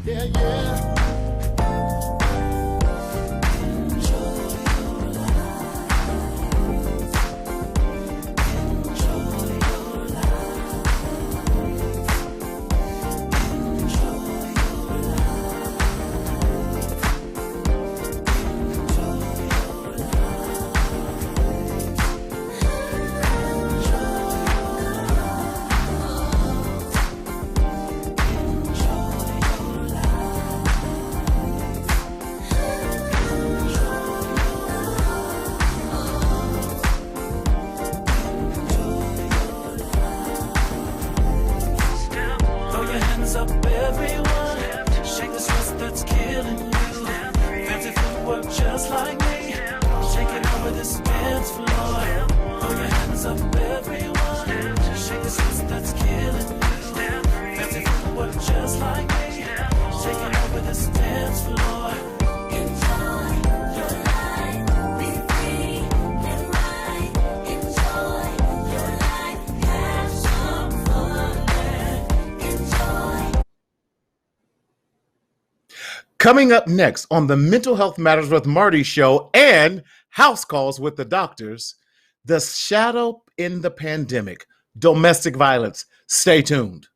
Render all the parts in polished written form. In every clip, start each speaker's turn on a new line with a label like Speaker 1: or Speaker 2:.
Speaker 1: Yeah, yeah. Coming up next on the Mental Health Matters with Marty show and House Calls with the Doctors, the shadow in the pandemic, domestic violence. Stay tuned.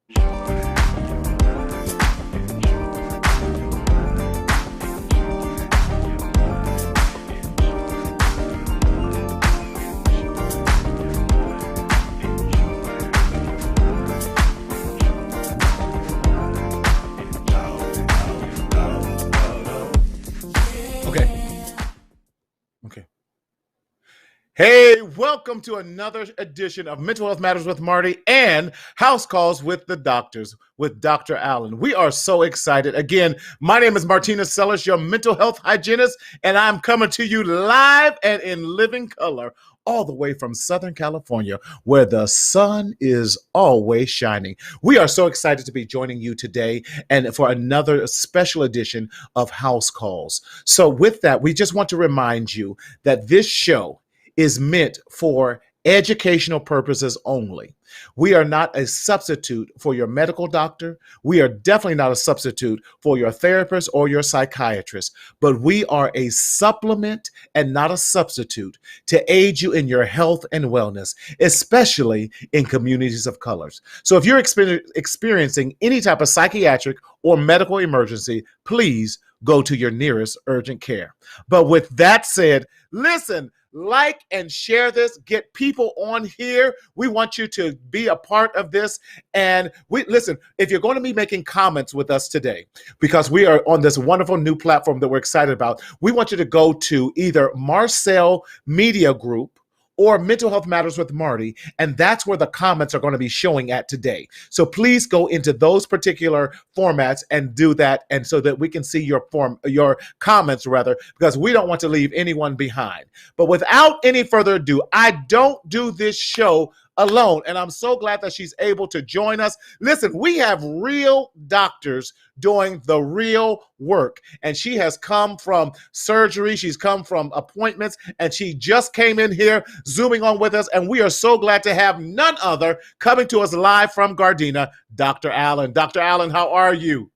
Speaker 1: Hey, welcome to another edition of Mental Health Matters with Marty and House Calls with the Doctors with Dr. Allen. We are so excited. Again, my name is Martina Sellers, your mental health hygienist, and I'm coming to you live and in living color all the way from Southern California, where the sun is always shining. We are so excited to be joining you today and for another special edition of House Calls. So with that, we just want to remind you that this show is meant for educational purposes only. We are not a substitute for your medical doctor. We are definitely not a substitute for your therapist or your psychiatrist, but we are a supplement and not a substitute to aid you in your health and wellness, especially in communities of colors. So if you're experiencing any type of psychiatric or medical emergency, please go to your nearest urgent care. But with that said, listen, like and share this, get people on here. We want you to be a part of this. And listen, if you're going to be making comments with us today, because we are on this wonderful new platform that we're excited about, we want you to go to either Marcel Media Group or Mental Health Matters with Marty, and that's where the comments are going to be showing at today. So please go into those particular formats and do that, and so that we can see your comments rather, because we don't want to leave anyone behind. But without any further ado, I don't do this show alone, and I'm so glad that she's able to join us. Listen, we have real doctors doing the real work, and she has come from surgery, she's come from appointments, and she just came in here zooming on with us, and we are so glad to have none other coming to us live from Gardena, Dr. Allen. Dr. Allen, how are you?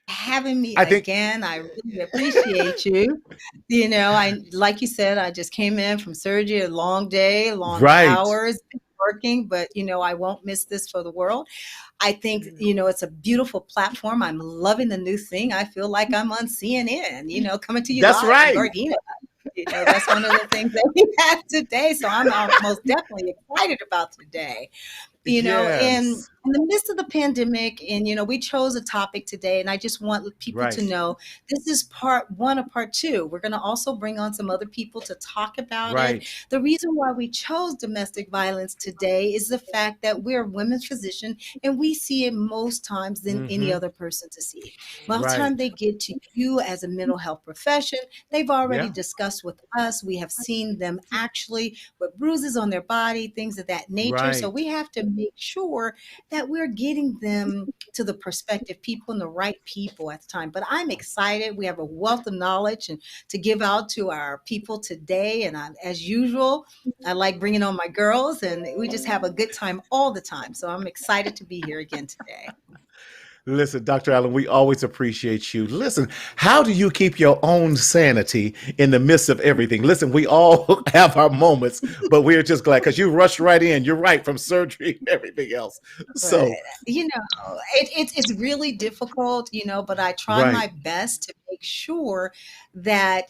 Speaker 2: Having me again. I really appreciate you. You know, like you said, I just came in from surgery, a long day, long hours working, but I won't miss this for the world. I think, it's a beautiful platform. I'm loving the new thing. I feel like I'm on CNN, coming to you live from Gardena. That's one of the things that we have today. So I'm most definitely excited about today. In the midst of the pandemic, and we chose a topic today, and I just want people to know this is part one of part two. We're going to also bring on some other people to talk about it. The reason why we chose domestic violence today is the fact that we're a women's physician, and we see it most times than any other person to see it. By the time they get to you as a mental health profession, they've already discussed with us. We have seen them actually with bruises on their body, things of that nature. So we have to make sure that we're getting them to the prospective people and the right people at the time. But I'm excited. We have a wealth of knowledge and to give out to our people today. And as usual, I like bringing on my girls, and we just have a good time all the time. So I'm excited to be here again today.
Speaker 1: Listen, Dr. Allen, we always appreciate you. Listen, how do you keep your own sanity in the midst of everything? Listen, we all have our moments, but we're just glad because you rushed right in. You're right, from surgery and everything else.
Speaker 2: Right.
Speaker 1: So,
Speaker 2: It's really difficult, but I try
Speaker 1: right.
Speaker 2: my best to make sure that,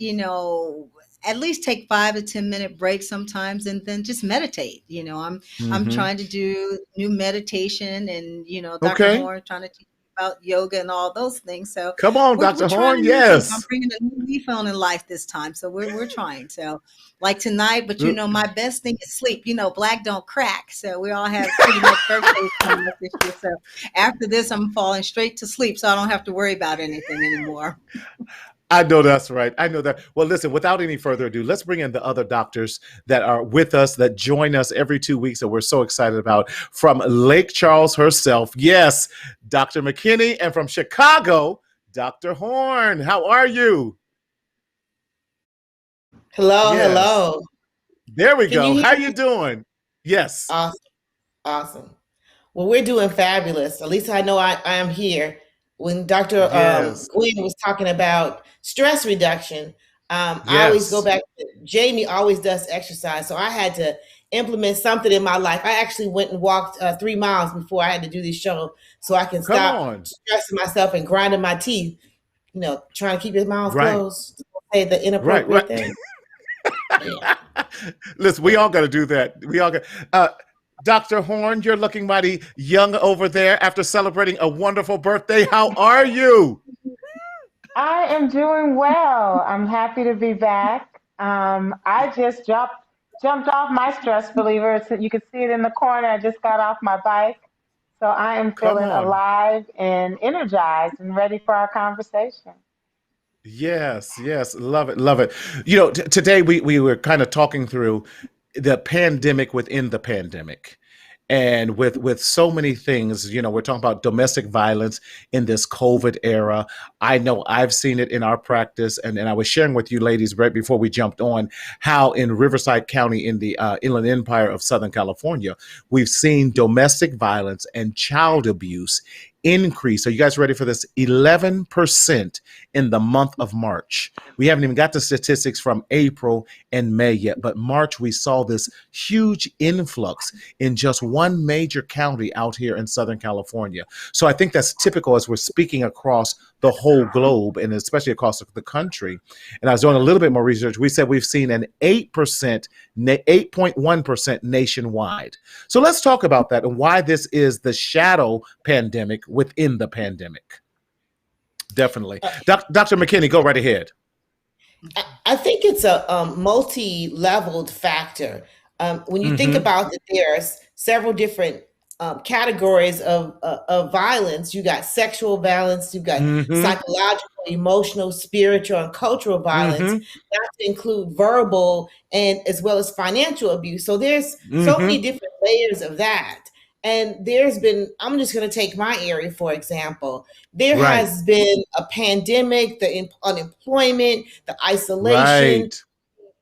Speaker 2: at least take 5 to 10 minute breaks sometimes and then just meditate. I'm
Speaker 1: Mm-hmm.
Speaker 2: trying to do new meditation and, Dr.
Speaker 1: Okay.
Speaker 2: Horn trying to teach about yoga and all those things. So
Speaker 1: Come on,
Speaker 2: we're
Speaker 1: Dr.
Speaker 2: trying a
Speaker 1: Horn.
Speaker 2: new leaf. I'm
Speaker 1: Yes.
Speaker 2: bringing a new leaf on in life this time. So we're trying. So like tonight, but my best thing is sleep. Black don't crack. So we all have pretty much birthdays coming up this year. So after this, I'm falling straight to sleep. So I don't have to worry about anything anymore.
Speaker 1: I know that's right. I know that. Well, listen, without any further ado, let's bring in the other doctors that are with us, that join us every 2 weeks that we're so excited about. From Lake Charles herself, yes, Dr. McKinney, and from Chicago, Dr. Horn. How are you?
Speaker 3: Hello,
Speaker 1: Yes.
Speaker 3: hello.
Speaker 1: There we
Speaker 3: Can you
Speaker 1: go.
Speaker 3: hear
Speaker 1: How you
Speaker 3: me?
Speaker 1: doing? Yes.
Speaker 3: Awesome, awesome. Well, we're doing fabulous. At least I know I am here. When Dr.
Speaker 1: Yes.
Speaker 3: Gwen was talking about stress reduction, I always go
Speaker 1: Yes.
Speaker 3: back to Jamie always does exercise. So I had to implement something in my life. I actually went and walked 3 miles before I had to do this show so I can
Speaker 1: Come
Speaker 3: stop
Speaker 1: on.
Speaker 3: stressing myself and grinding my teeth, trying to keep your mouth
Speaker 1: Right.
Speaker 3: closed, say the
Speaker 1: Right.
Speaker 3: inappropriate
Speaker 1: Right.
Speaker 3: thing. Yeah.
Speaker 1: Listen, we all got to do that. We all got. Dr. Horn, you're looking mighty young over there after celebrating a wonderful birthday. How are you?
Speaker 4: I am doing well. I'm happy to be back. I just jumped off my stress reliever. You can see it in the corner. I just got off my bike. So I am
Speaker 1: Come
Speaker 4: feeling
Speaker 1: on.
Speaker 4: alive and energized and ready for our conversation.
Speaker 1: Yes, yes, love it, love it. Today we were kind of talking through the pandemic within the pandemic. And with so many things, we're talking about domestic violence in this COVID era. I know I've seen it in our practice, and I was sharing with you ladies right before we jumped on how in Riverside County in the Inland Empire of Southern California, we've seen domestic violence and child abuse increase. Are you guys ready for this? 11% in the month of March. We haven't even got the statistics from April and May yet, but March we saw this huge influx in just one major county out here in Southern California. So I think that's typical as we're speaking across the whole globe and especially across the country. And I was doing a little bit more research. We said we've seen an 8.1% nationwide. So let's talk about that and why this is the shadow pandemic within the pandemic. Definitely. Dr. McKinney, go right ahead.
Speaker 3: I think it's a multi-leveled factor. When you think about that, there's several different categories of violence. You got sexual violence, you got psychological, emotional, spiritual, and cultural violence, not to include verbal and as well as financial abuse. So there's so many different layers of that. And I'm just going to take my area, for example. There has been a pandemic, the unemployment, the isolation,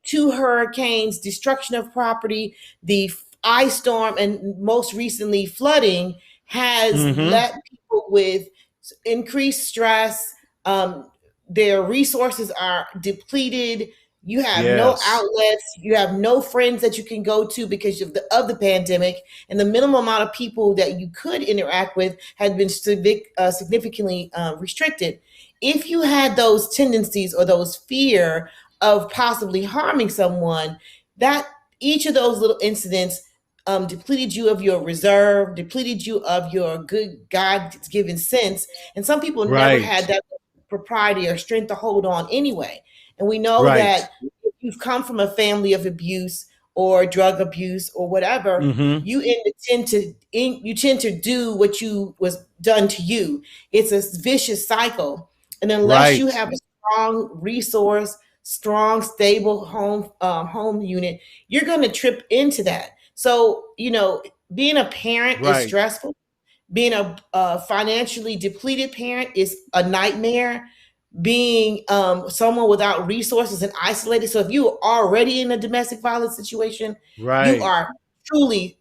Speaker 3: 2 hurricanes, destruction of property, the ice storm, and most recently flooding has let people with increased stress. Their resources are depleted. You have no outlets. You have no friends that you can go to because of the pandemic, and the minimum amount of people that you could interact with had been significantly restricted. If you had those tendencies or those fear of possibly harming someone, that each of those little incidents depleted you of your reserve, depleted you of your good God-given sense, and some people never had that propriety or strength to hold on anyway. And we know that if you've come from a family of abuse or drug abuse or whatever, you tend to do what you was done to you. It's a vicious cycle, and unless you have a strong resource, strong, stable home unit, you're going to trip into that. So being a parent is stressful. Being a financially depleted parent is a nightmare. Being someone without resources and isolated. So if you are already in a domestic violence situation, you are truly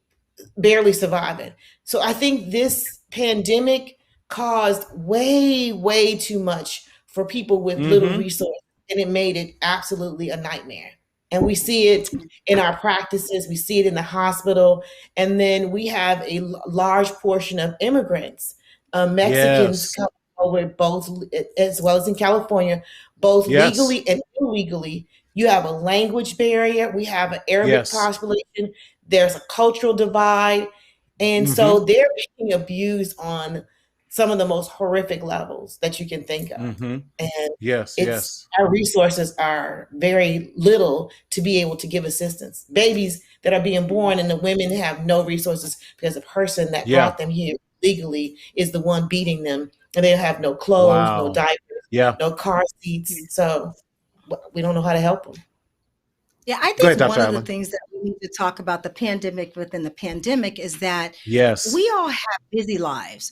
Speaker 3: barely surviving. So I think this pandemic caused way too much for people with little resources, and it made it absolutely a nightmare. And we see it in our practices, we see it in the hospital, and then we have a large portion of immigrants, Mexicans come over, both as well as in California, both legally and illegally. You have a language barrier. We have an Arabic population. There's a cultural divide. And so they're being abused on some of the most horrific levels that you can think of. And our resources are very little to be able to give assistance. Babies that are being born and the women have no resources because the person that brought them here legally is the one beating them, and they have no clothes, no diapers, no car seats. So we don't know how to help them.
Speaker 2: Yeah, I think one of the things that we need to talk about the pandemic within the pandemic is that we all have busy lives.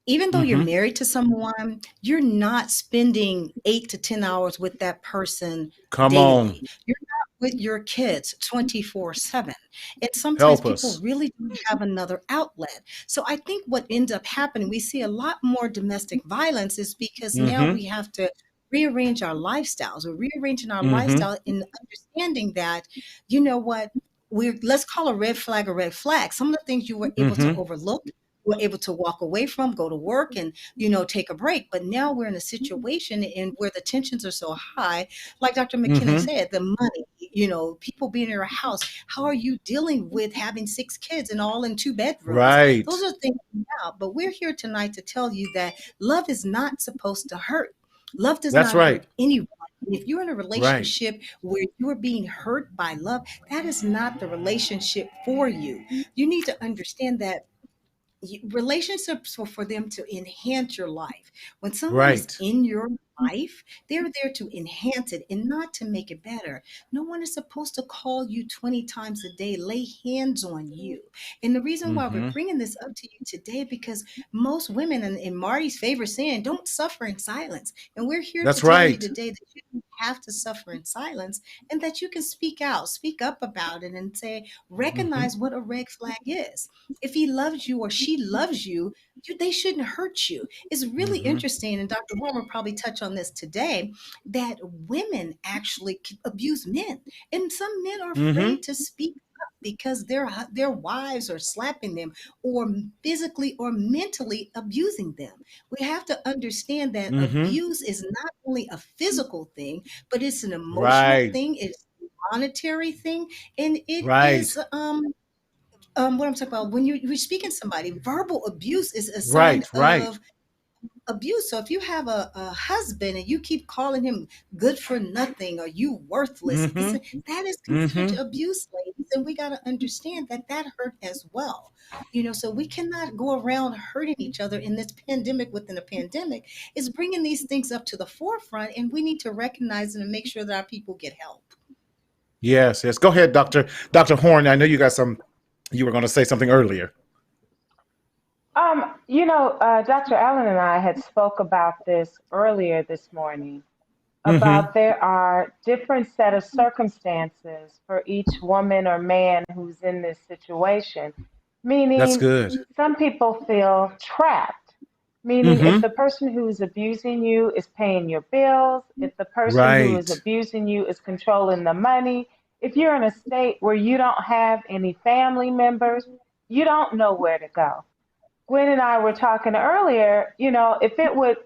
Speaker 2: Even though you're married to someone, you're not spending 8 to 10 hours with that person daily. You're not with your kids 24/7. And sometimes people really don't have another outlet. So I think what ends up happening, we see a lot more domestic violence is because now we have to rearrange our lifestyles. We're rearranging our lifestyle in understanding that, you know what, let's call a red flag a red flag. Some of the things you were able to overlook, you were able to walk away from, go to work and, take a break. But now we're in a situation in where the tensions are so high, like Dr. McKinney said, the money, people being in your house. How are you dealing with having 6 kids and all in 2 bedrooms?
Speaker 1: Right.
Speaker 2: Those are things now. But we're here tonight to tell you that love is not supposed to hurt. Love does not hurt anyone. And if you're in a relationship where you're being hurt by love, that is not the relationship for you. You need to understand that relationships are for them to enhance your life. When someone is in your life, they're there to enhance it and not to make it better. No one is supposed to call you 20 times a day, lay hands on you. And the reason why we're bringing this up to you today, because most women, and Marty's favorite saying, don't suffer in silence. And we're here to tell you today that you don't have to suffer in silence and that you can speak out, speak up about it and say, recognize what a red flag is. If he loves you or she loves you, they shouldn't hurt you. It's really interesting, and Dr. Warren will probably touch on this today, that women actually abuse men. And some men are afraid to speak up because their wives are slapping them or physically or mentally abusing them. We have to understand that abuse is not only a physical thing, but it's an emotional thing, it's a monetary thing, and it is what I'm talking about, when you're speaking to somebody, verbal abuse is a sign of abuse. So if you have a husband and you keep calling him good for nothing or you worthless, that is considered abuse, ladies. And we got to understand that hurt as well. So we cannot go around hurting each other in this pandemic within a pandemic. It's bringing these things up to the forefront, and we need to recognize them and make sure that our people get help.
Speaker 1: Yes. Go ahead, Dr. Horn. I know you got you were going to say something earlier.
Speaker 4: Dr. Allen and I had spoke about this earlier this morning, about there are different set of circumstances for each woman or man who's in this situation. Meaning,
Speaker 1: that's good.
Speaker 4: Some people feel trapped. Meaning, if the person who is abusing you is paying your bills, if the person who is abusing you is controlling the money, if you're in a state where you don't have any family members, you don't know where to go. Gwen and I were talking earlier, if it would,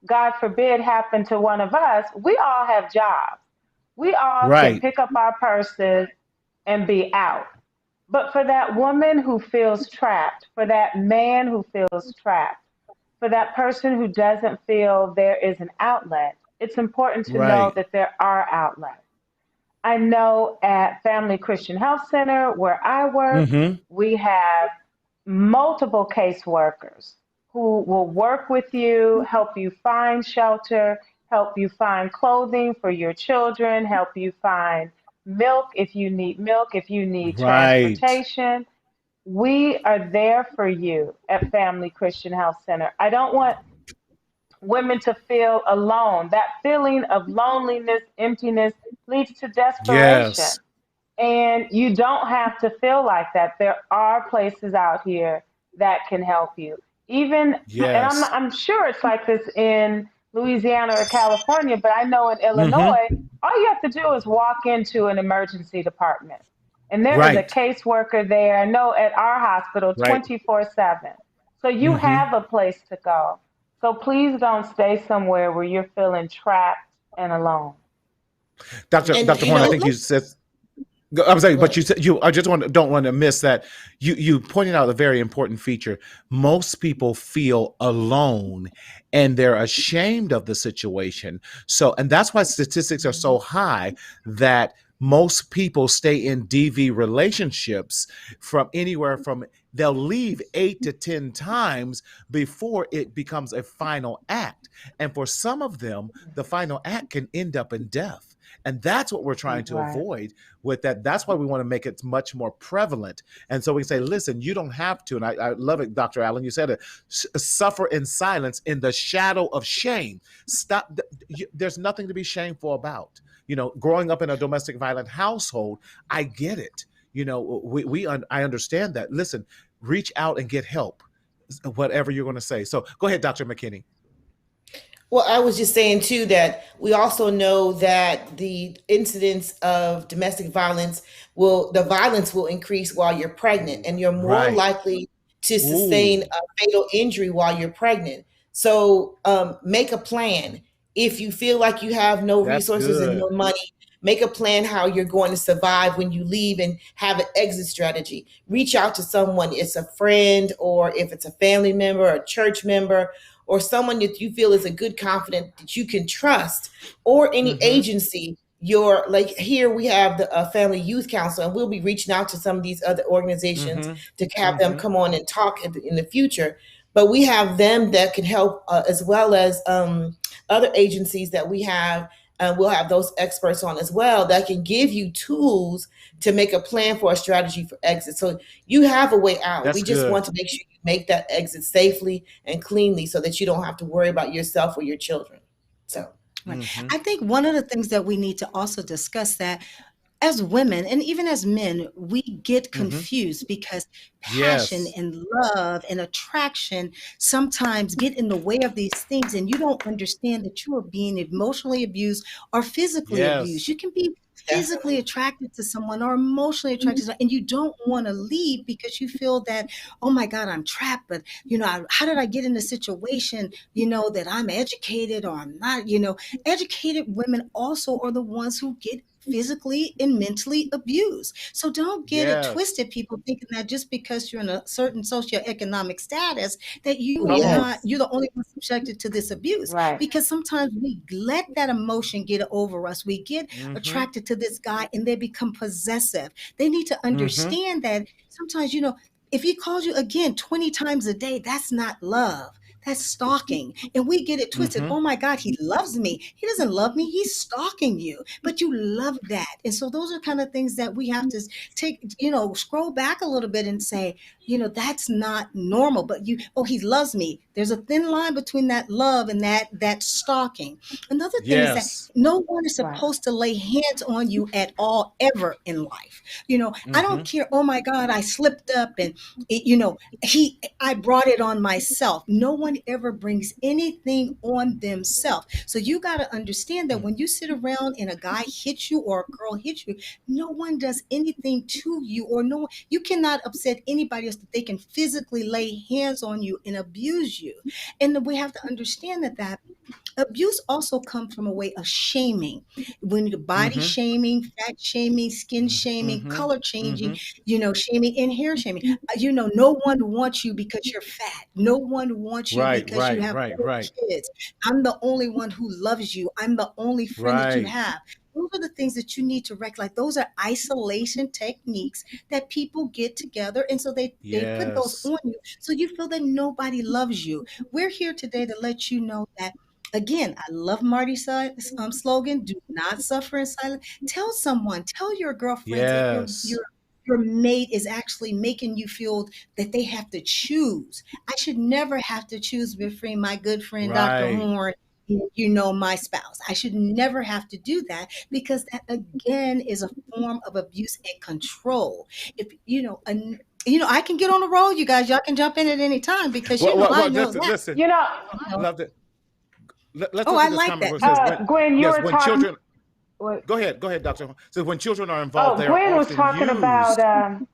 Speaker 4: God forbid, happen to one of us, we all have jobs. We all can pick up our purses and be out. But for that woman who feels trapped, for that man who feels trapped, for that person who doesn't feel there is an outlet, it's important to know that there are outlets. I know at Family Christian Health Center, where I work, we have multiple caseworkers who will work with you, help you find shelter, help you find clothing for your children, help you find milk if you need transportation. We are there for you at Family Christian Health Center. I don't want women to feel alone. That feeling of loneliness, emptiness leads to desperation. And you don't have to feel like that. There are places out here that can help you. even, and
Speaker 1: Yes.
Speaker 4: I'm sure it's like this in Louisiana or California, but I know in Illinois, all you have to do is walk into an emergency department, and there is a
Speaker 1: Right.
Speaker 4: caseworker there. I know at our hospital
Speaker 1: Right.
Speaker 4: 24/7. So you have a place to go. So please don't stay somewhere where you're feeling trapped and alone.
Speaker 3: And
Speaker 1: Dr.
Speaker 3: you
Speaker 1: Horn, I
Speaker 3: know,
Speaker 1: think you said, I'm sorry,
Speaker 3: go
Speaker 1: but you
Speaker 3: ahead.
Speaker 1: said I just don't want to miss that. You pointed out a very important feature. Most people feel alone and they're ashamed of the situation. So, and that's why statistics are so high that most people stay in DV relationships from anywhere from they'll leave 8 to 10 times before it becomes a final act. And for some of them, the final act can end up in death. And that's what we're trying to
Speaker 4: Right.
Speaker 1: avoid with that. That's why we want to make it much more prevalent. And so we say, listen, you don't have to. And I love it, Dr. Allen. You said it. Suffer in silence in the shadow of shame. Stop. There's nothing to be shameful about. Growing up in a domestic violent household, I get it. I understand that. Listen, reach out and get help. Whatever you're going to say. So go ahead, Dr. McKinney.
Speaker 3: Well, I was just saying too that we also know that the incidence of domestic violence the violence will increase while you're pregnant, and you're more
Speaker 1: Right.
Speaker 3: likely to sustain
Speaker 1: Ooh,
Speaker 3: a fatal injury while you're pregnant. So make a plan. If you feel like you have no
Speaker 1: that's
Speaker 3: resources and
Speaker 1: good.
Speaker 3: no money, make a plan how you're going to survive when you leave and have an exit strategy. Reach out to someone, it's a friend, or if it's a family member, a church member, or someone that you feel is a good confidant that you can trust, or any
Speaker 1: Mm-hmm.
Speaker 3: agency. Your like here we have the family youth council, and we'll be reaching out to some of these other organizations
Speaker 1: Mm-hmm.
Speaker 3: to have them
Speaker 1: Mm-hmm.
Speaker 3: come on and talk in the future. But we have them that can help, as well as other agencies that we have. We'll have those experts on as well that can give you tools to make a plan for a strategy for exit. So you have a way out. We
Speaker 1: That's
Speaker 3: just want
Speaker 1: good.
Speaker 3: to make sure you make that exit safely and cleanly so that you don't have to worry about yourself or your children. So
Speaker 2: Right.
Speaker 1: Mm-hmm.
Speaker 2: I think one of the things that we need to also discuss that as women and even as men, we get
Speaker 1: Mm-hmm.
Speaker 2: confused because passion
Speaker 1: Yes.
Speaker 2: and love and attraction sometimes get in the way of these things, and you don't understand that you are being emotionally abused or physically abused.
Speaker 1: Yes.
Speaker 2: You can be physically
Speaker 3: definitely.
Speaker 2: attracted to someone or emotionally attracted to someone, and you don't want to leave because you feel that, oh my God, I'm trapped. But how did I get in a situation, that I'm educated or I'm not? Educated women also are the ones who get physically and mentally abused. So don't get it
Speaker 1: Yes.
Speaker 2: twisted, people thinking that just because you're in a certain socioeconomic status, that
Speaker 3: Oh,
Speaker 2: you are
Speaker 1: Come
Speaker 2: not,
Speaker 1: on.
Speaker 3: yes.
Speaker 2: you're the only one subjected to this abuse.
Speaker 4: Right.
Speaker 2: Because sometimes we let that emotion get over us. We get
Speaker 1: Mm-hmm.
Speaker 2: attracted to this guy and they become possessive. They need to
Speaker 1: Mm-hmm.
Speaker 2: understand that sometimes, if he calls you again 20 times a day, that's not love. That's stalking. And we get it twisted.
Speaker 1: Mm-hmm.
Speaker 2: Oh my God, he loves me. He doesn't love me. He's stalking you, but you love that. And so those are kind of things that we have to take, scroll back a little bit and say, that's not normal. But he loves me. There's a thin line between that love and that stalking. Another thing is that
Speaker 1: Yes.
Speaker 2: no one is
Speaker 4: Right.
Speaker 2: supposed to lay hands on you at all, ever in life. I
Speaker 1: Mm-hmm.
Speaker 2: don't care. Oh my God, I slipped up and I brought it on myself. No one ever brings anything on themselves. So you got to understand that when you sit around and a guy hits you or a girl hits you, no one does anything to you, or you cannot upset anybody else that they can physically lay hands on you and abuse you. And we have to understand that abuse also comes from a way of shaming. When the body
Speaker 1: Mm-hmm.
Speaker 2: shaming, fat shaming, skin shaming,
Speaker 1: Mm-hmm.
Speaker 2: color changing,
Speaker 1: Mm-hmm.
Speaker 2: shaming and hair shaming. No one wants you because you're fat. No one wants you
Speaker 1: Right,
Speaker 2: because you
Speaker 1: right,
Speaker 2: have
Speaker 1: right,
Speaker 2: 4
Speaker 1: right,
Speaker 2: kids. I'm the only one who loves you. I'm the only friend that you
Speaker 1: right.
Speaker 2: have. Those are the things that you need to recognize. Those are isolation techniques that people get together. And so they put those
Speaker 1: Yes.
Speaker 2: on you. So you feel that nobody loves you. We're here today to let you know that. Again, I love Marty's slogan: "Do not suffer in silence." Tell someone, tell your girlfriends that your
Speaker 1: Yes.
Speaker 2: your your mate is actually making you feel that they have to choose. I should never have to choose between my good friend Dr.
Speaker 1: Right.
Speaker 2: Horn and my spouse. I should never have to do that, because that again is a form of abuse and control. If I can get on the roll, you guys. Y'all can jump in at any time because I know that.
Speaker 1: Listen, loved it. Let's look
Speaker 2: I
Speaker 1: at this
Speaker 2: like
Speaker 1: comment
Speaker 2: that.
Speaker 1: where it says,
Speaker 4: Gwen, you were
Speaker 1: when
Speaker 4: talking.
Speaker 1: children. Go ahead, Doctor. So when children are involved, they
Speaker 4: Gwen
Speaker 1: are
Speaker 4: was
Speaker 1: often
Speaker 4: talking
Speaker 1: used.
Speaker 4: about.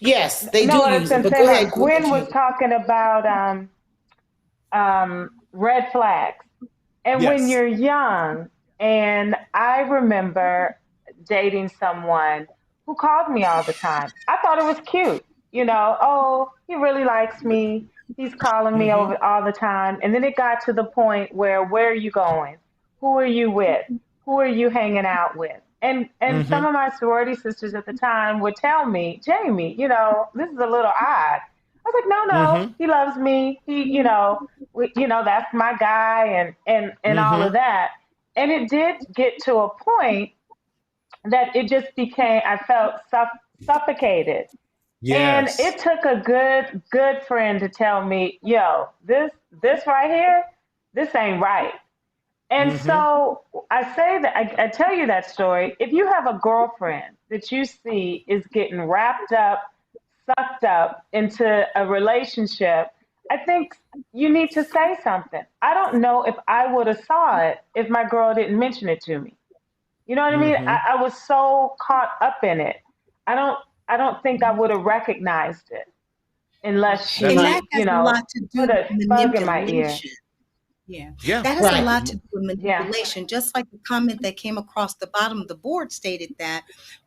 Speaker 3: Yes, they do use
Speaker 4: it.
Speaker 3: But go ahead.
Speaker 4: Gwen was talking about red flags, and when you're young, and I remember dating someone who called me all the time. I thought it was cute, oh, he really likes me. He's calling me over all the time. And then it got to the point where are you going? Who are you with? Who are you hanging out with? And some of my sorority sisters at the time would tell me, Jamie, this is a little odd. I was like, no, he loves me. He, that's my guy and all of that. And it did get to a point that it just became, I felt suffocated. Yes. And it took a good friend to tell me, yo, this right here, this ain't right. And so I say that, I tell you that story. If you have a girlfriend that you see is getting wrapped up, sucked up into a relationship, I think you need to say something. I don't know if I would have saw it if my girl didn't mention it to me. You know what I mean? I was so caught up in it. I don't think I would have recognized it unless she,
Speaker 2: and that has a lot to do
Speaker 4: put a
Speaker 2: with
Speaker 4: bug in my ear.
Speaker 2: Yeah. That has a lot to do with manipulation. Yeah. Just like the comment that came across the bottom of the board stated that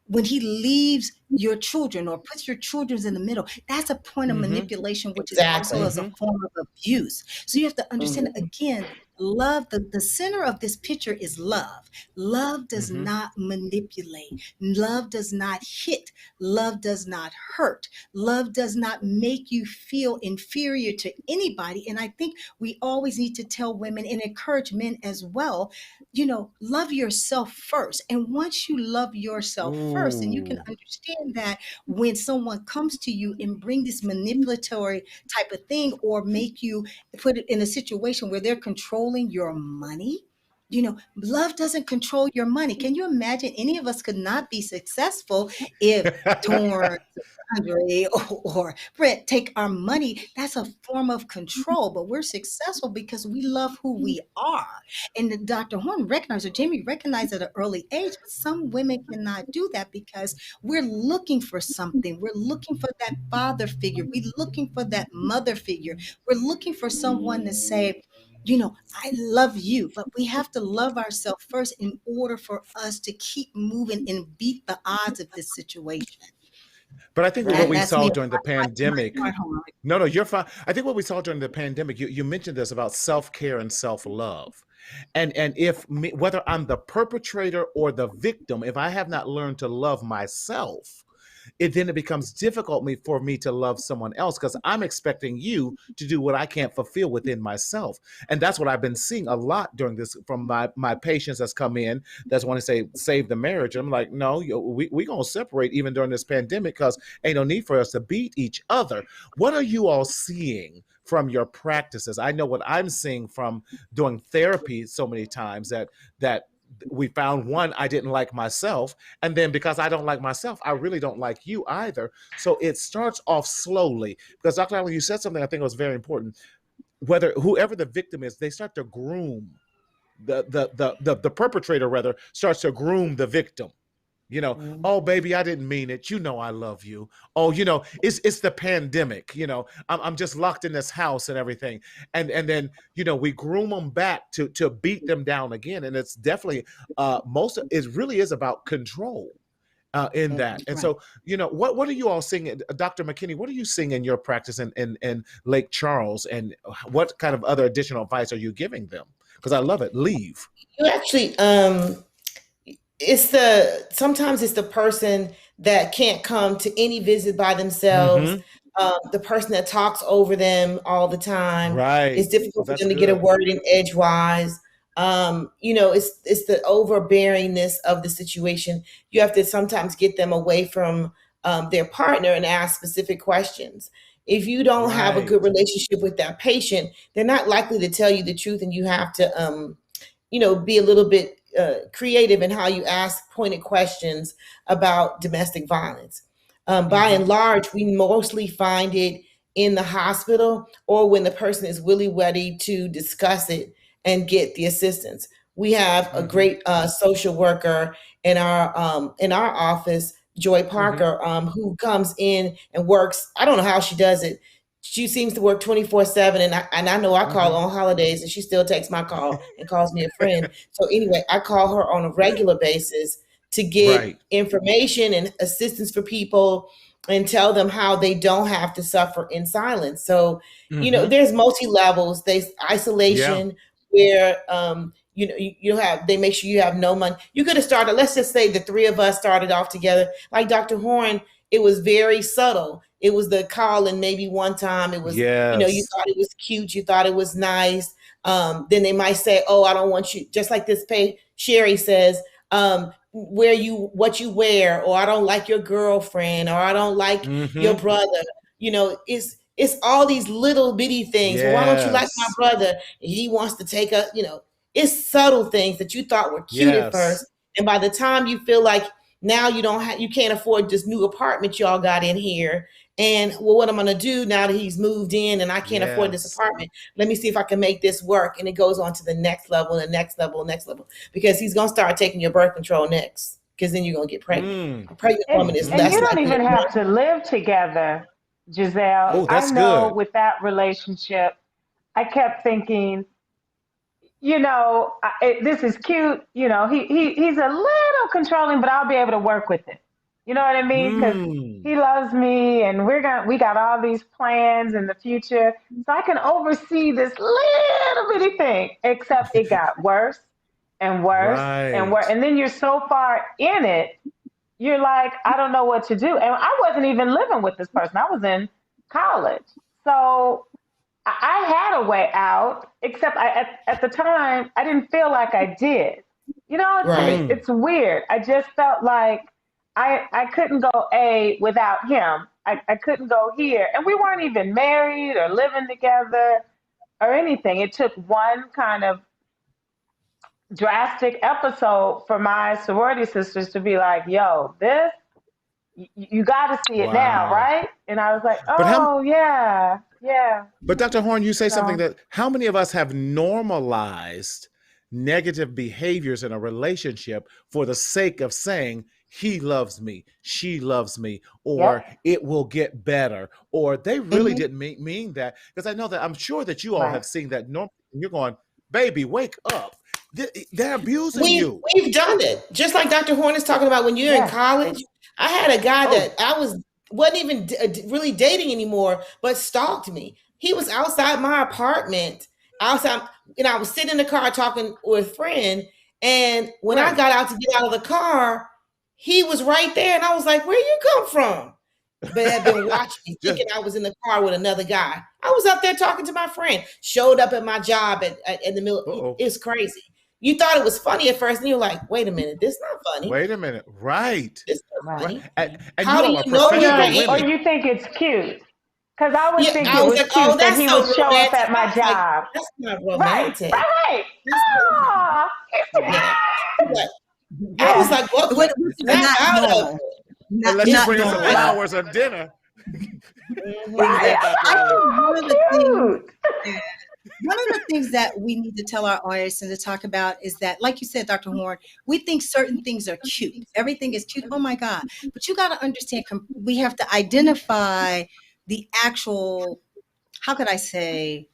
Speaker 2: when he leaves your children or puts your children in the middle, that's a point of manipulation, which is also as a form of abuse. So you have to understand, again, love, the center of this picture is love. Love does not manipulate. Love does not hit. Love does not hurt. Love does not make you feel inferior to anybody. And I think we always need to tell women and encourage men as well, love yourself first. And once you love yourself first, and you can understand that when someone comes to you and bring this manipulatory type of thing or make you put it in a situation where they're controlling your money, love doesn't control your money. Can you imagine any of us could not be successful if Torrance, Andre, or Brett take our money? That's a form of control, but we're successful because we love who we are. And Dr. Horn recognized, or Jamie recognized at an early age, but some women cannot do that because we're looking for something. We're looking for that father figure. We're looking for that mother figure. We're looking for someone to say, I love you, but we have to love ourselves first in order for us to keep moving and beat the odds of this situation.
Speaker 1: But I think what we saw during the pandemic, no, you're fine. I think what we saw during the pandemic, you mentioned this about self-care and self-love. And whether I'm the perpetrator or the victim, if I have not learned to love myself, then it becomes difficult for me to love someone else because I'm expecting you to do what I can't fulfill within myself. And that's what I've been seeing a lot during this from my patients that's come in that's want to say, save the marriage. I'm like, no, we going to separate even during this pandemic because ain't no need for us to beat each other. What are you all seeing from your practices? I know what I'm seeing from doing therapy so many times that we found one, I didn't like myself. And then because I don't like myself, I really don't like you either. So it starts off slowly because Dr. Allen, you said something I think was very important. Whoever the victim is, they start to groom the perpetrator rather starts to groom the victim. Oh, baby, I didn't mean it. I love you. Oh, it's the pandemic. I'm just locked in this house and everything. And then, we groom them back to beat them down again. And it's definitely it really is about control in that. And so, what are you all seeing, Dr. McKinney, what are you seeing in your practice in Lake Charles? And what kind of other additional advice are you giving them? Because I love it. Leave.
Speaker 3: You actually, sometimes it's the person that can't come to any visit by themselves. The person that talks over them all the time.
Speaker 1: Right.
Speaker 3: It's difficult for them to get a word in edgewise. It's the overbearingness of the situation. You have to sometimes get them away from their partner and ask specific questions. If you don't have a good relationship with that patient, they're not likely to tell you the truth, and you have to, be a little bit creative in how you ask pointed questions about domestic violence. By and large, we mostly find it in the hospital or when the person is really ready to discuss it and get the assistance. We have a great social worker in our office, Joy Parker, who comes in and works. I don't know how she does it. She seems to work 24/7, and I know I call on holidays, and she still takes my call and calls me a friend. So anyway, I call her on a regular basis to get information and assistance for people and tell them how they don't have to suffer in silence. So, there's multi-levels. There's isolation where they make sure you have no money. You could have started, let's just say the three of us started off together. Like Dr. Horn, it was very subtle. It was the call, and maybe one time it was, you thought it was cute, you thought it was nice. Then they might say, oh, I don't want you, just like this Sherry says, what you wear, or I don't like your girlfriend, or I don't like your brother. It's all these little bitty things. Well, why don't you like my brother? He wants to take it's subtle things that you thought were cute at first. And by the time you feel like now you can't afford this new apartment y'all got in here. And what I'm going to do now that he's moved in and I can't afford this apartment, let me see if I can make this work. And it goes on to the next level, and the next level, and next level, because he's going to start taking your birth control next, because then you're going to get pregnant. A pregnant woman is less.
Speaker 4: And you don't even have to live together, Giselle.
Speaker 1: Oh, that's
Speaker 4: I know
Speaker 1: good.
Speaker 4: with that relationship, I kept thinking, this is cute. He's a little controlling, but I'll be able to work with it. You know what I mean? Because he loves me, and we got all these plans in the future, so I can oversee this little bitty thing. Except it got worse and worse and worse, and then you're so far in it, you're like, I don't know what to do. And I wasn't even living with this person. I was in college, so I had a way out, except at the time, I didn't feel like I did. It's weird. I just felt like I couldn't go without him. I couldn't go here. And we weren't even married or living together or anything. It took one kind of drastic episode for my sorority sisters to be like, yo, this, you got to see it now, right? And I was like, yeah.
Speaker 1: But Dr. Horn, you say something that how many of us have normalized negative behaviors in a relationship for the sake of saying, he loves me, she loves me, or it will get better, or they really didn't mean that. Because I know that I'm sure that you all have seen that. You're going, baby, wake up. They're abusing you.
Speaker 3: We've done it. Just like Dr. Horn is talking about when you're in college. I had a guy that I wasn't even really dating anymore, but stalked me. He was outside my apartment, and I was sitting in the car talking with a friend. And when I got out to get out of the car, he was right there. And I was like, where you come from? But had been watching me, thinking I was in the car with another guy. I was up there talking to my friend, showed up at my job in the middle. It's crazy. You thought it was funny at first, and you're like, wait a minute, this is not funny.
Speaker 1: Wait a minute. Right.
Speaker 3: It's not funny.
Speaker 1: And
Speaker 3: how do you know
Speaker 4: or you think it's cute? Because I would think it was like, cute that he would show up at my job.
Speaker 3: Like, that's not romantic.
Speaker 4: Right.
Speaker 3: I was like, what?
Speaker 2: Not normal.
Speaker 1: Unless you bring us some flowers or dinner.
Speaker 4: Right.
Speaker 2: One of the things that we need to tell our audience and to talk about is that, like you said, Dr. Horn, we think certain things are cute. Everything is cute. Oh my God. But you got to understand, we have to identify the actual, how could I say,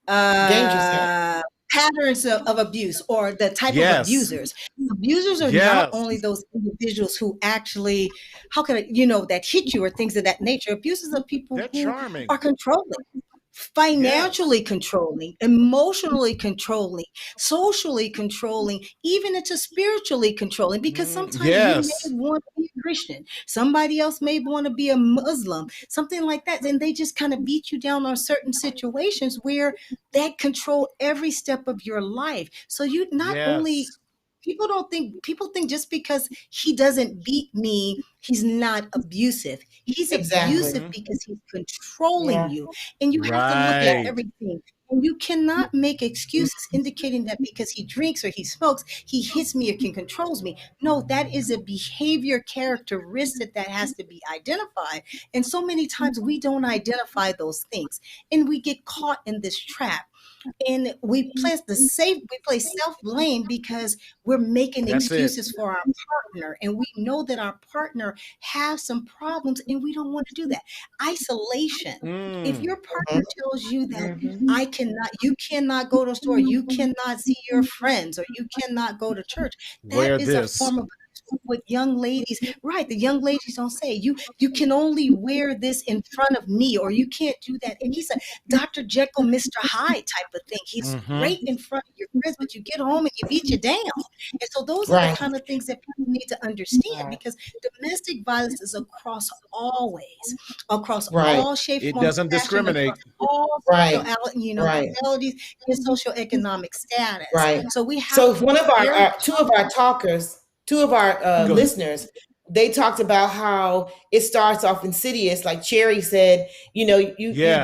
Speaker 2: patterns of abuse, or the type of abusers. Abusers are not only those individuals who actually, that hit you or things of that nature. Abusers are people who are controlling. Financially controlling, emotionally controlling, socially controlling, even into spiritually controlling, because sometimes you may want to be a Christian, somebody else may want to be a Muslim, something like that, and they just kind of beat you down on certain situations where that control every step of your life. So you not only people think just because he doesn't beat me, he's not abusive. He's abusive because he's controlling you. And you have to look at everything. And you cannot make excuses indicating that because he drinks or he smokes, he hits me or can controls me. No, that is a behavior characteristic that has to be identified. And so many times we don't identify those things and we get caught in this trap. And we place self-blame because we're making excuses for our partner, and we know that our partner has some problems and we don't want to do that. Isolation. If your partner tells you that you cannot go to a store, you cannot see your friends, or you cannot go to church, that is a form of what young ladies, right? The young ladies don't say you can only wear this in front of me, or you can't do that. And he's a Dr. Jekyll, Mr. Hyde type of thing. He's great in front of your friends, but you get home and you beat you down. And so those are the kind of things that people need to understand, because domestic violence is across all shapes,
Speaker 1: it doesn't discriminate,
Speaker 2: all abilities and socioeconomic status. So we have
Speaker 3: two of our listeners, they talked about how it starts off insidious. Like Cherry said, you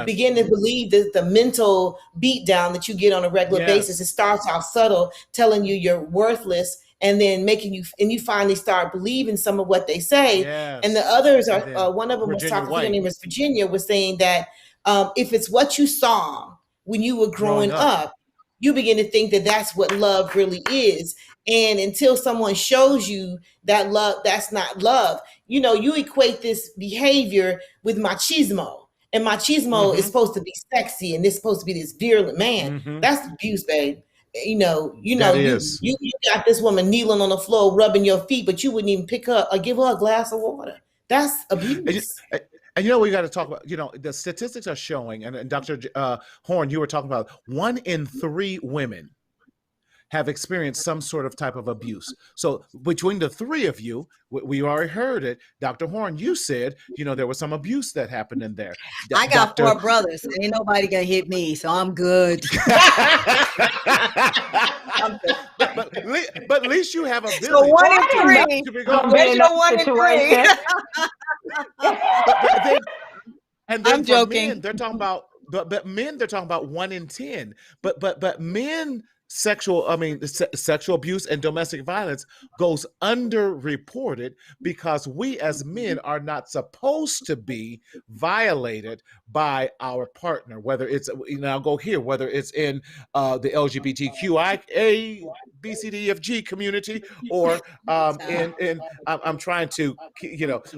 Speaker 3: begin to believe that the mental beat down that you get on a regular basis, it starts off subtle, telling you you're worthless, and then you finally start believing some of what they say. And the others are, one of them was talking, her name was Virginia, was saying that if it's what you saw when you were growing up, you begin to think that that's what love really is. And until someone shows you that love, that's not love. You equate this behavior with machismo. And machismo is supposed to be sexy, and it's supposed to be this virulent man. That's abuse, babe. You got this woman kneeling on the floor, rubbing your feet, but you wouldn't even pick her or give her a glass of water. That's abuse.
Speaker 1: And we got to talk about, the statistics are showing, and Dr. Horn, you were talking about 1 in 3 women have experienced some sort of type of abuse. So between the 3 of you, we already heard it. Dr. Horn, you said, there was some abuse that happened in there.
Speaker 2: I got 4 brothers. Ain't nobody gonna hit me, so I'm good.
Speaker 1: but at least you have a village.
Speaker 2: So 1 in 3. Where's your 1 in 3?
Speaker 1: And then I'm joking. Men, they're talking about, but men, they're talking about 1 in 10. But men, sexual abuse and domestic violence goes underreported because we as men are not supposed to be violated by our partner, whether it's, I'll go here, whether it's in the LGBTQIA BCDFG community, or in I'm trying to,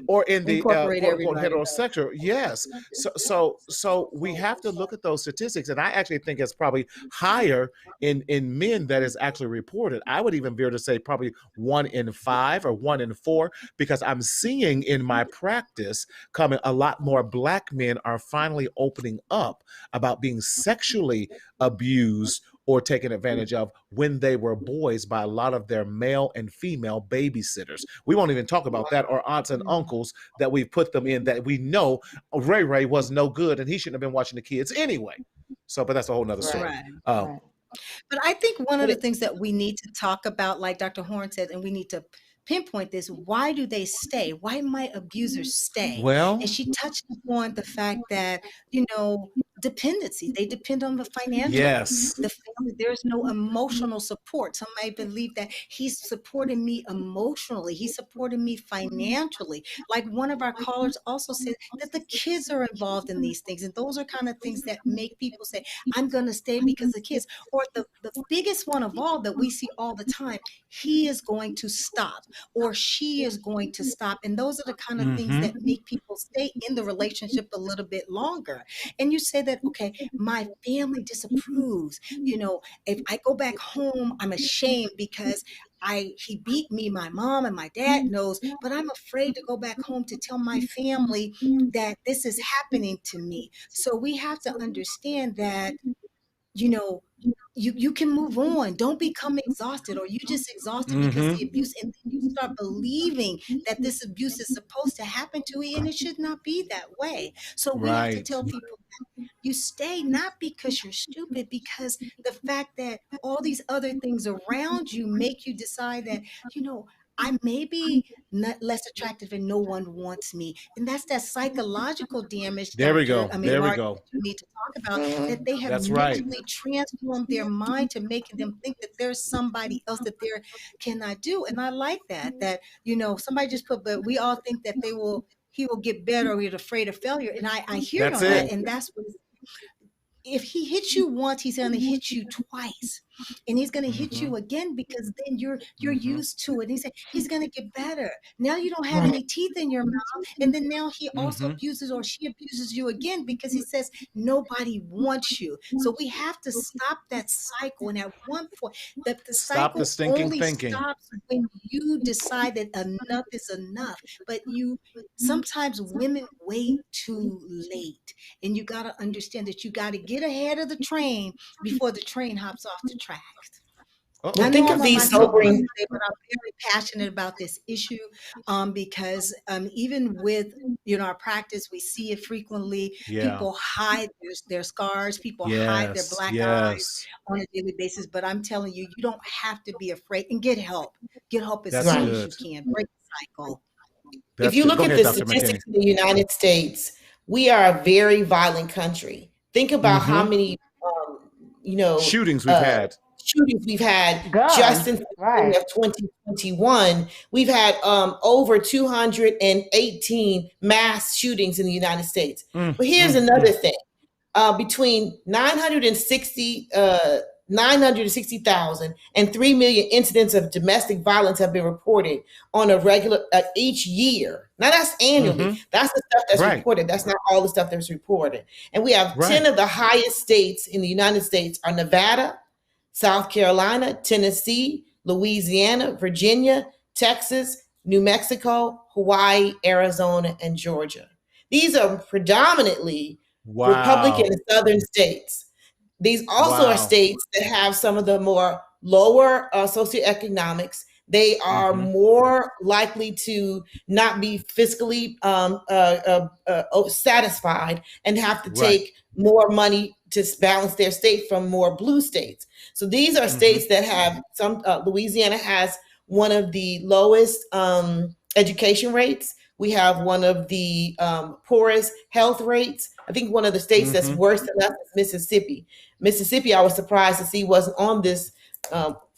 Speaker 1: or in the quote unquote heterosexual. Yes. So we have to look at those statistics, and I actually think it's probably higher in men that is actually reported. I would even dare to say probably 1 in 5 or 1 in 4, because I'm seeing in my practice coming a lot more Black men are finally opening up about being sexually abused or taken advantage of when they were boys by a lot of their male and female babysitters. We won't even talk about that, or aunts and uncles that we put them in that we know Ray was no good and he shouldn't have been watching the kids anyway. So, but that's a whole nother story.
Speaker 2: Right. But I think one of the things that we need to talk about, like Dr. Horn said, and we need to pinpoint this, why do they stay? Why might abusers stay?
Speaker 1: Well,
Speaker 2: and she touched upon the fact that, dependency. They depend on the financial.
Speaker 1: Yes.
Speaker 2: The family, there's no emotional support. Some might believe that he's supporting me emotionally. He's supporting me financially. Like one of our callers also said that the kids are involved in these things. And those are kind of things that make people say, I'm going to stay because the kids. Or the biggest one of all that we see all the time, he is going to stop or she is going to stop. And those are the kind of things that make people stay in the relationship a little bit longer. And you say that, okay, my family disapproves. If I go back home, I'm ashamed because he beat me. My mom and my dad knows, but I'm afraid to go back home to tell my family that this is happening to me. So we have to understand that, you can move on. Don't become exhausted, or you just exhausted because the abuse, and then you start believing that this abuse is supposed to happen to you, and it should not be that way. So we have to tell people that you stay not because you're stupid, because the fact that all these other things around you make you decide that, I may be not less attractive and no one wants me. And that's that psychological damage,
Speaker 1: There we go.
Speaker 2: Mark, that you need to talk about, that they have
Speaker 1: That's right.
Speaker 2: mentally transformed their mind to making them think that there's somebody else that they cannot do. And I like that, somebody just put, but we all think that he will get better, or he's afraid of failure. And I hear
Speaker 1: That's
Speaker 2: on
Speaker 1: it.
Speaker 2: that. And that's what, if he hits you once, he's going to hit you twice, and he's going to hit you again, because then you're used to it. He's going to get better. Now you don't have any teeth in your mouth, and then now he also abuses, or she abuses you again, because he says nobody wants you. So we have to stop that cycle. And at one point, that the
Speaker 1: Stop
Speaker 2: cycle
Speaker 1: the stinking
Speaker 2: only
Speaker 1: thinking.
Speaker 2: stops when you decide that enough is enough. But sometimes women wait too late, and you got to understand that you got to get ahead of the train before the train hops off the tracks.
Speaker 3: I think of these sobering,
Speaker 2: but I'm very passionate about this issue, because even with our practice, we see it frequently. People hide their scars. People hide their black eyes on a daily basis. But I'm telling you, you don't have to be afraid, and get help. Get help as soon as you can. Break the cycle.
Speaker 3: If you look at the statistics in the United States, we are a very violent country. Think about how many,
Speaker 1: shootings we've had.
Speaker 3: Just in the beginning of 2021. We've had over 218 mass shootings in the United States. But here's another thing. Between 960,000 and 3 million incidents of domestic violence have been reported on a regular each year. Now that's annually. That's the stuff that's reported. That's not all the stuff that's reported. And we have 10 of the highest states in the United States are Nevada, South Carolina, Tennessee, Louisiana, Virginia, Texas, New Mexico, Hawaii, Arizona, and Georgia. These are predominantly Republican and Southern states. These also are states that have some of the more lower socioeconomics. They are more likely to not be fiscally satisfied and have to take more money to balance their state from more blue states. So these are states that have some. Louisiana has one of the lowest education rates. We have one of the poorest health rates. I think one of the states that's worse than us is Mississippi. Mississippi, I was surprised to see wasn't on this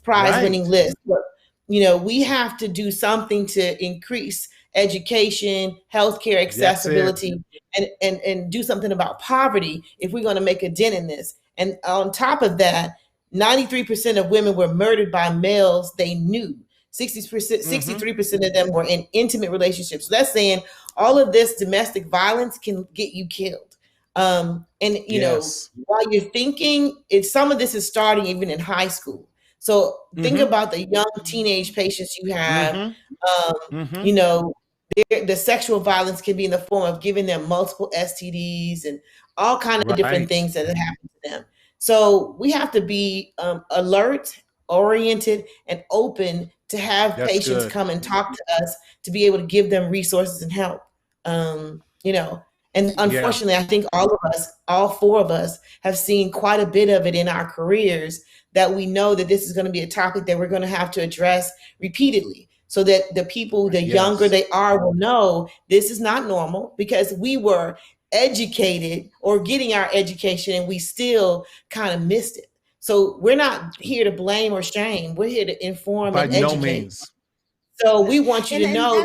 Speaker 3: prize-winning list. But, we have to do something to increase education, healthcare accessibility, and do something about poverty if we're going to make a dent in this. And on top of that, 93% of women were murdered by males they knew. 63% of them were in intimate relationships. So that's saying all of this domestic violence can get you killed. While you're thinking, some of this is starting even in high school. So think about the young teenage patients you have. The sexual violence can be in the form of giving them multiple STDs and all kinds of different things that happen to them. So we have to be alert, oriented, and open to have patients come and talk to us to be able to give them resources and help. And unfortunately, I think all four of us have seen quite a bit of it in our careers, that we know that this is going to be a topic that we're going to have to address repeatedly, so that the people, the younger they are, will know this is not normal, because we were educated or getting our education and we still kind of missed it. So we're not here to blame or shame. We're here to inform and educate. By no means. So we want you to know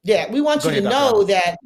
Speaker 3: that, we want you to know that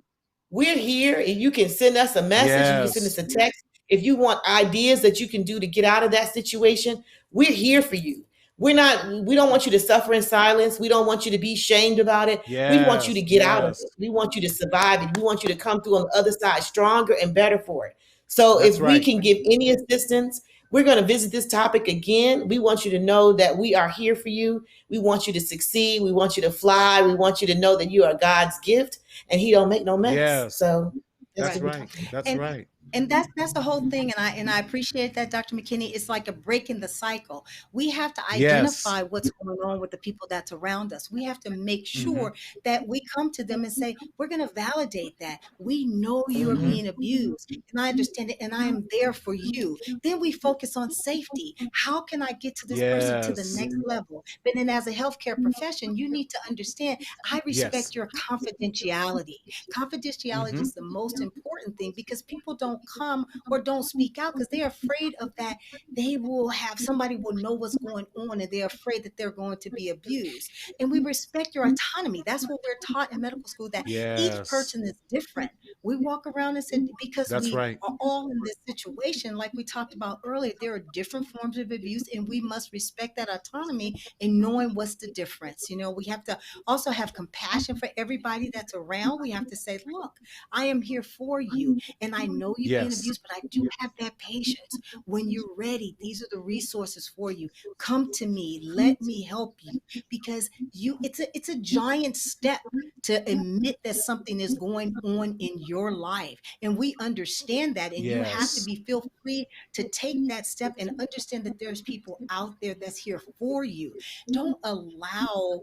Speaker 3: we're here, and you can send us a message, you can send us a text. If you want ideas that you can do to get out of that situation, we're here for you. We don't want you to suffer in silence. We don't want you to be shamed about it. We want you to get out of it. We want you to survive it. We want you to come through on the other side stronger and better for it. So if we can give any assistance, we're going to visit this topic again. We want you to know that we are here for you. We want you to succeed. We want you to fly. We want you to know that you are God's gift, and He don't make no mess. So
Speaker 1: that's right. That's right.
Speaker 2: And that's the whole thing. And I appreciate that, Dr. McKinney. It's like a break in the cycle. We have to
Speaker 1: Yes.
Speaker 2: identify what's going on with the people that's around us. We have to make
Speaker 1: Mm-hmm.
Speaker 2: sure that we come to them and say, we're going to validate that. We know you are
Speaker 1: Mm-hmm.
Speaker 2: being abused, and I understand it, and I am there for you. Then we focus on safety. How can I get to this person to the
Speaker 1: Yes.
Speaker 2: next level? But then as a healthcare profession, you need to understand, I
Speaker 1: Yes.
Speaker 2: respect your confidentiality. Confidentiality
Speaker 1: Mm-hmm.
Speaker 2: is the most important thing, because people don't come or don't speak out because they're afraid of that. They will have, somebody will know what's going on, and they're afraid that they're going to be abused. And we respect your autonomy. That's what we're taught in medical school, that each
Speaker 1: Yes.
Speaker 2: person is different. We walk around and say, because
Speaker 1: That's
Speaker 2: we
Speaker 1: right.
Speaker 2: are all in this situation, like we talked about earlier, there are different forms of abuse, and we must respect that autonomy and knowing what's the difference. We have to also have compassion for everybody that's around. We have to say, look, I am here for you, and I know you're being
Speaker 1: Yes.
Speaker 2: abused, but I do have that patience. When you're ready, these are the resources for you. Come to me, let me help you, because it's a giant step to admit that something is going on in your life, and we understand that, and you have to
Speaker 1: Yes.
Speaker 2: feel free to take that step and understand that there's people out there that's here for you. Don't allow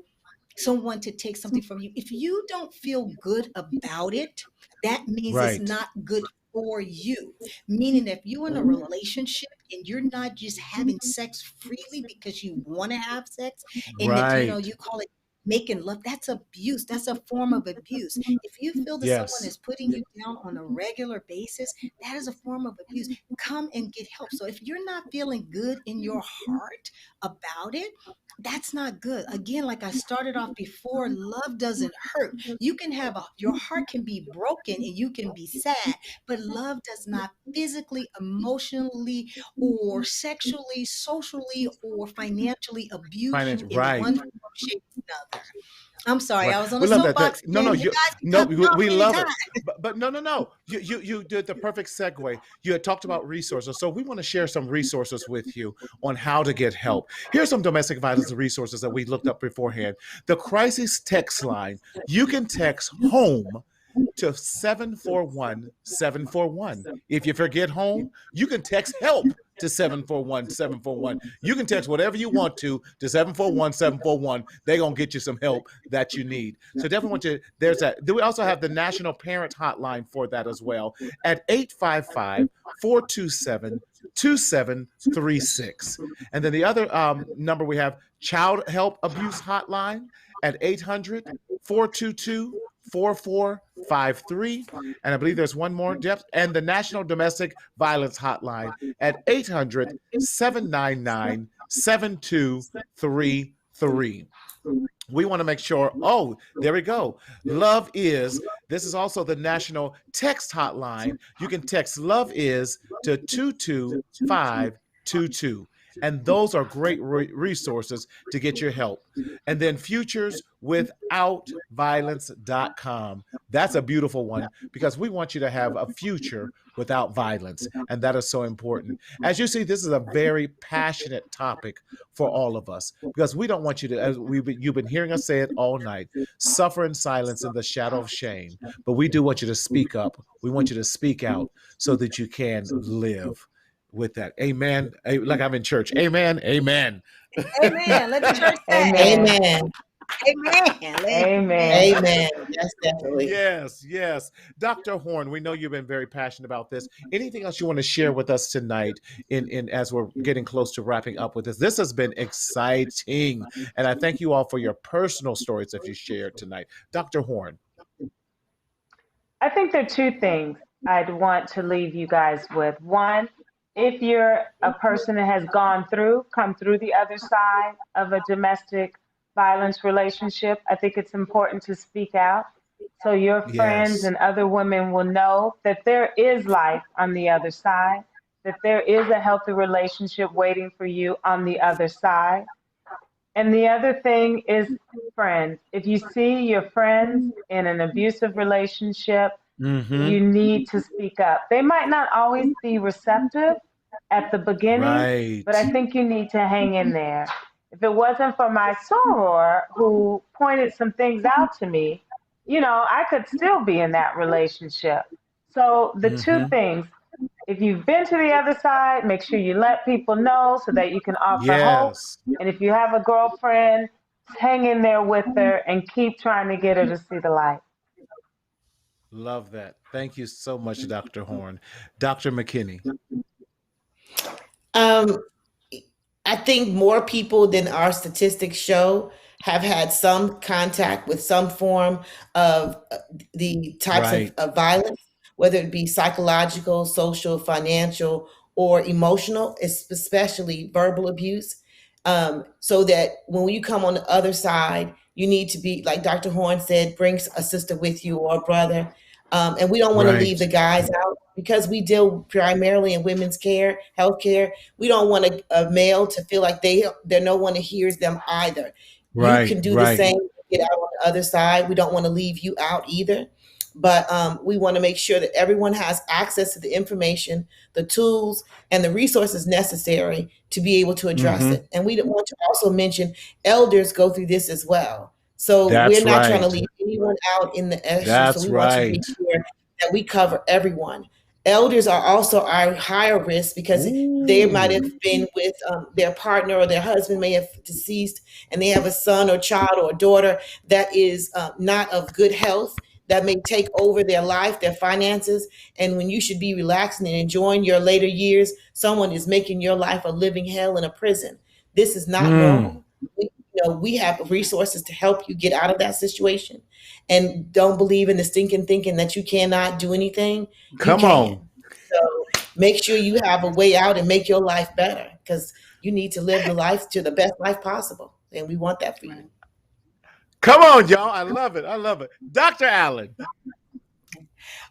Speaker 2: someone to take something from you. If you don't feel good about it, that means it's
Speaker 1: Right.
Speaker 2: not good for you. Meaning, if you're in a relationship and you're not just having sex freely because you want to have sex, and if
Speaker 1: Right.
Speaker 2: you call it making love, that's abuse. That's a form of abuse. If you feel that someone
Speaker 1: Yes.
Speaker 2: is putting you down on a regular basis, that is a form of abuse. Come and get help. So if you're not feeling good in your heart about it, that's not good. Again, like I started off before, love doesn't hurt. You can have your heart can be broken and you can be sad, but love does not physically, emotionally, or sexually, socially, or financially abuse you
Speaker 1: Financial.
Speaker 2: in
Speaker 1: Right.
Speaker 2: one form, shape, or another. I'm sorry,
Speaker 1: Right.
Speaker 2: I was on
Speaker 1: We
Speaker 2: a
Speaker 1: love that.
Speaker 2: soapbox
Speaker 1: No,
Speaker 2: again.
Speaker 1: no,
Speaker 2: You guys can
Speaker 1: no,
Speaker 2: cut me off
Speaker 1: we love
Speaker 2: anytime.
Speaker 1: it. But no, no, no. You did the perfect segue. You had talked about resources. So we want to share some resources with you on how to get help. Here's some domestic violence resources that we looked up beforehand. The crisis text line. You can text home to 741-741. If you forget home, you can text help to 741-741. You can text whatever you want to 741-741. They're going to get you some help that you need. So definitely want you, there's that. Then we also have the National Parent Hotline for that as well at 855-427-2736. And then the other number we have, Child Help Abuse Hotline at 800-422-4453. And I believe there's one more, depth, and the National Domestic Violence Hotline at 800-799-7233. We want to make sure, oh, there we go. This is also the National Text Hotline. You can text Love Is to 22522. And those are great resources to get your help. And then futureswithoutviolence.com. That's a beautiful one because we want you to have a future without violence. And that is so important. As you see, this is a very passionate topic for all of us because we don't want you to, as you've been hearing us say it all night, suffer in silence in the shadow of shame. But we do want you to speak up. We want you to speak out so that you can live with that. Amen. Like I'm in church. Amen. Amen.
Speaker 2: Amen. Let the church say.
Speaker 3: Amen.
Speaker 2: Amen.
Speaker 4: Amen.
Speaker 3: Amen. Yes, definitely.
Speaker 1: Yes, yes. Dr. Horn, we know you've been very passionate about this. Anything else you want to share with us tonight in as we're getting close to wrapping up with this? This has been exciting. And I thank you all for your personal stories that you shared tonight. Dr. Horn.
Speaker 4: I think there are two things I'd want to leave you guys with. One, if you're a person that has come through the other side of a domestic violence relationship, I think it's important to speak out so your friends
Speaker 1: Yes.
Speaker 4: and other women will know that there is life on the other side, that there is a healthy relationship waiting for you on the other side. And the other thing is friends. If you see your friends in an abusive relationship,
Speaker 1: Mm-hmm.
Speaker 4: you need to speak up. They might not always be receptive at the beginning,
Speaker 1: Right.
Speaker 4: but I think you need to hang in there. If it wasn't for my soror who pointed some things out to me, I could still be in that relationship. So the two
Speaker 1: Mm-hmm.
Speaker 4: things, if you've been to the other side, make sure you let people know so that you can offer hope.
Speaker 1: Yes.
Speaker 4: And if you have a girlfriend, hang in there with her and keep trying to get her to see the light.
Speaker 1: Love that. Thank you so much, Dr. Horn. Dr. McKinney.
Speaker 3: I think more people than our statistics show have had some contact with some form of the types of violence, whether it be psychological, social, financial, or emotional, especially verbal abuse. So that when you come on the other side, you need to be, like Dr. Horn said, bring a sister with you or a brother. And we don't want to leave the guys out because we deal primarily in women's care, healthcare. We don't want a male to feel like they're no one that hears them either. You can do the same, get out on the other side. We don't want to leave you out either. But we want to make sure that everyone has access to the information, the tools, and the resources necessary to be able to address it. And we want to also mention elders go through this as well. So we're not trying to leave anyone out in the issue. So we want to be sure that we cover everyone. Elders are also our higher risk because they might have been with their partner or their husband may have deceased and they have a son or child or a daughter that is not of good health, that may take over their life, their finances. And when you should be relaxing and enjoying your later years, someone is making your life a living hell in a prison. This is not normal. We have resources to help you get out of that situation, and don't believe in the stinking thinking that you cannot do anything.
Speaker 1: Come on.
Speaker 3: So make sure you have a way out and make your life better, because you need to live the life to the best life possible. And we want that for you.
Speaker 1: Come on, y'all. I love it. I love it. Dr. Allen.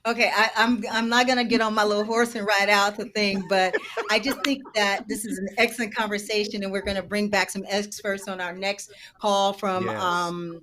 Speaker 2: Okay, I'm not gonna get on my little horse and ride out the thing, but I just think that this is an excellent conversation, and we're gonna bring back some experts on our next call from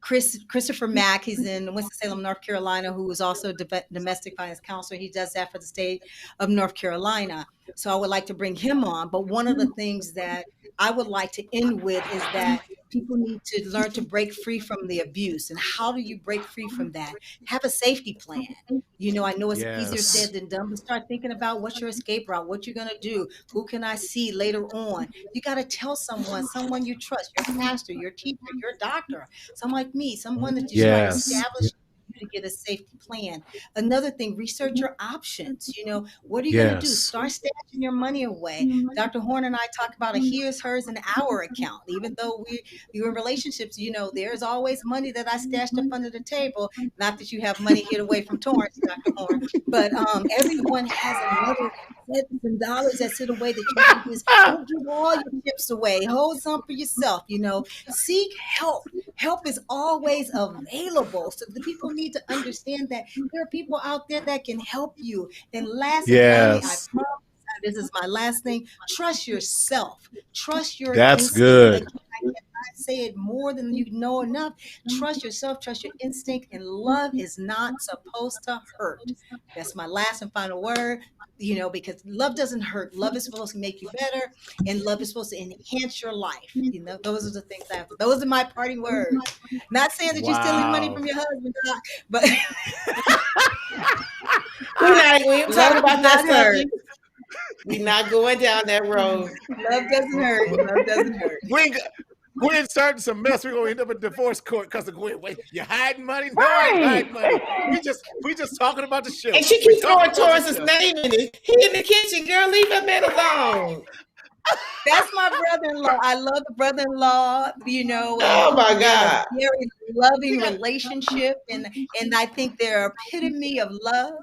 Speaker 2: Christopher Mack. He's in Winston-Salem, North Carolina, who is also a domestic violence counselor. He does that for the state of North Carolina. So I would like to bring him on. But one of the things that I would like to end with is that people need to learn to break free from the abuse. And how do you break free from that? Have a safety plan. I know it's easier said than done, but start thinking about what's your escape route, what you're going to do, who can I see later on. You got to tell someone you trust, your pastor, your teacher, your doctor, someone like me, someone that you're trying to establish to get a safety plan. Another thing, research your options. What are you going to do? Start stashing your money away. Dr. Horn and I talk about a his, hers, and our account. Even though we're in relationships, there's always money that I stashed up under the table. Not that you have money hid away from Torrance, Dr. Horn, but everyone has another $7 that sit away that you can use. Don't give all your chips away. Hold some for yourself. Seek help. Help is always available. So the people need to understand that there are people out there that can help you. And lastly, I promise, this is my last thing. Trust yourself. Trust your
Speaker 1: That's
Speaker 2: instinct.
Speaker 1: good.
Speaker 2: I cannot say it more than you know enough. Trust yourself, trust your instinct, and love is not supposed to hurt. That's my last and final word, because love doesn't hurt. Love is supposed to make you better, and love is supposed to enhance your life. Those are the things those are my parting words. Not saying that you're stealing money from your husband, but
Speaker 3: we're talking about that subject. We're not going down that road.
Speaker 2: Love doesn't hurt. Love doesn't hurt.
Speaker 1: Gwen starting some mess. We're gonna end up in divorce court because of Gwen. Wait, you hiding money? No, I ain't hiding money. We just talking about the show.
Speaker 3: And she keeps throwing Torrance's name in it. He in the kitchen, girl. Leave that man alone.
Speaker 2: That's my brother-in-law. I love the brother-in-law.
Speaker 3: Oh my God,
Speaker 2: very loving relationship, and I think they're epitome of love,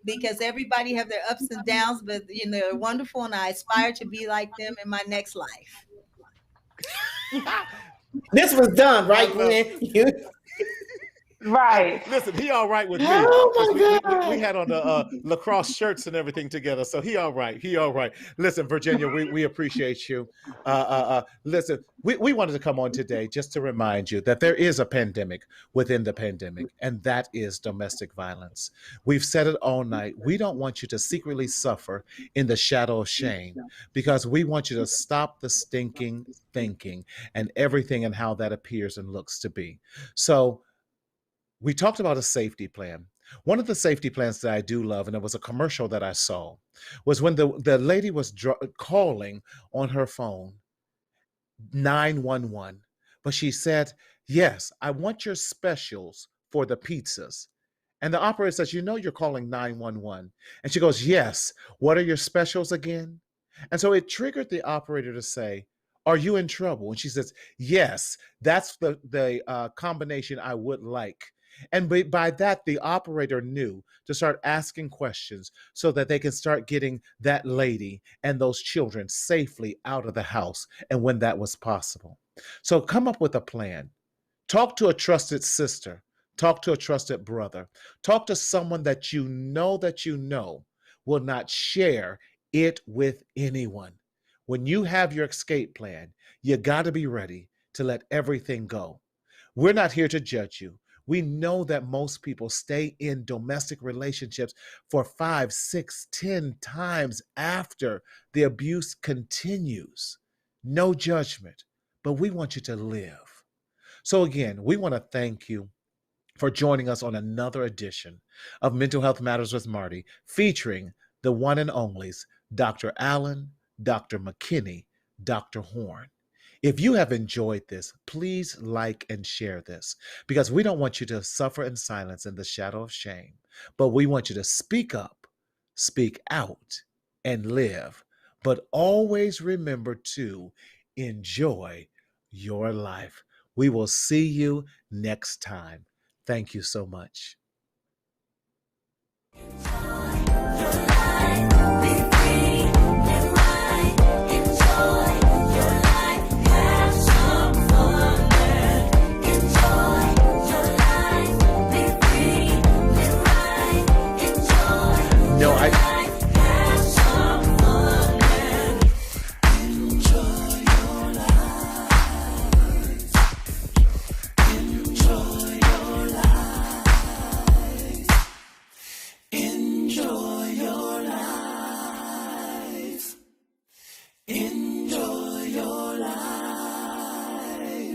Speaker 2: because everybody have their ups and downs, but they're wonderful, and I aspire to be like them in my next life.
Speaker 3: This was done, right, Gwen?
Speaker 4: Right.
Speaker 1: Listen, he all right with me.
Speaker 3: Oh my God.
Speaker 1: We had on the lacrosse shirts and everything together, so he all right. He all right. Listen, Virginia, we appreciate you. Listen, we wanted to come on today just to remind you that there is a pandemic within the pandemic, and that is domestic violence. We've said it all night. We don't want you to secretly suffer in the shadow of shame, because we want you to stop the stinking thinking and everything and how that appears and looks to be. So we talked about a safety plan. One of the safety plans that I do love, and it was a commercial that I saw, was when the lady was calling on her phone 911, but she said, "Yes, I want your specials for the pizzas." And the operator says, "You know you're calling 911." And she goes, "Yes, what are your specials again?" And so it triggered the operator to say, "Are you in trouble?" And she says, "Yes, that's the combination I would like." And by that, the operator knew to start asking questions so that they can start getting that lady and those children safely out of the house, and when that was possible. So come up with a plan. Talk to a trusted sister. Talk to a trusted brother. Talk to someone that you know will not share it with anyone. When you have your escape plan, you got to be ready to let everything go. We're not here to judge you. We know that most people stay in domestic relationships for 5, 6, 10 times after the abuse continues. No judgment, but we want you to live. So, again, we want to thank you for joining us on another edition of Mental Health Matters with Marty, featuring the one and onlys, Dr. Allen, Dr. McKinney, Dr. Horn. If you have enjoyed this, please like and share this, because we don't want you to suffer in silence in the shadow of shame, but we want you to speak up, speak out, and live. But always remember to enjoy your life. We will see you next time. Thank you so much. No,
Speaker 5: Enjoy your life.